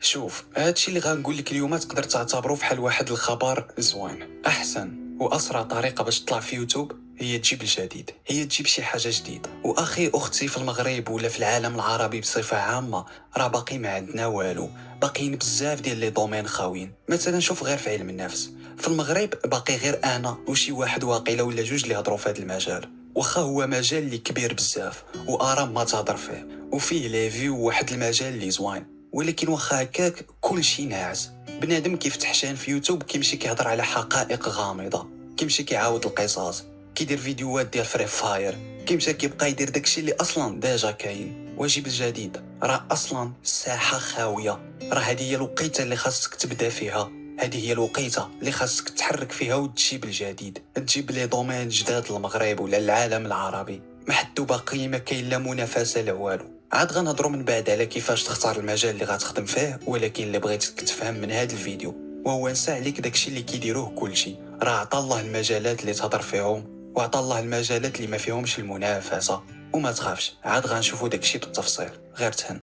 شوف، هادشي اللي غنقول لك اليوم تقدر تعتبره بحال واحد الخبر زوين. احسن واسرع طريقه باش تطلع في يوتيوب هي تجيب الجديد، هي تجيب شي حاجه جديده. واخي اختي، في المغرب ولا في العالم العربي بصفه عامه راه باقي ما عندنا والو، باقيين بزاف ديال لي دومين خاويين. مثلا شوف غير في علم النفس، في المغرب باقي غير انا وشي واحد واقيلا ولا جوج اللي هضروا في هذا المجال. واخا هو مجال اللي كبير بزاف وارام ما تهضر فيه وفيه لي فيو واحد المجال اللي زوين، ولكن واخا هكاك كلشي ناعس. بنادم كيفتح شان في يوتيوب كيمشي كيهضر على حقائق غامضه، كيمشي كيعاود القصص، كيدير فيديوهات ديال فري فاير، كيمشي كيبقى يدير داكشي اللي اصلا ديجا كاين. واجب الجديد راه اصلا الساحه خاويه، راه هذه هي الوقيته اللي خاصك تبدا فيها، هذه هي الوقيته اللي خاصك تحرك فيها وتجيب الجديد، تجيب لي دومين جداد للمغرب ولا العالم العربي. ما حدو باقي ما كاين لا منافسه لا والو. عاد غنهضروا من بعد على كيفاش تختار المجال اللي غتخدم فيه، ولكن اللي بغيتك تفهم من هذا الفيديو وهو نسى عليك داكشي اللي كيديروه كلشي. راه عطا الله المجالات اللي تهضر فيهم وعطا الله المجالات اللي ما فيهمش المنافسه. وما تخافش، عاد غنشوفوا داكشي بالتفصيل، غير تهن.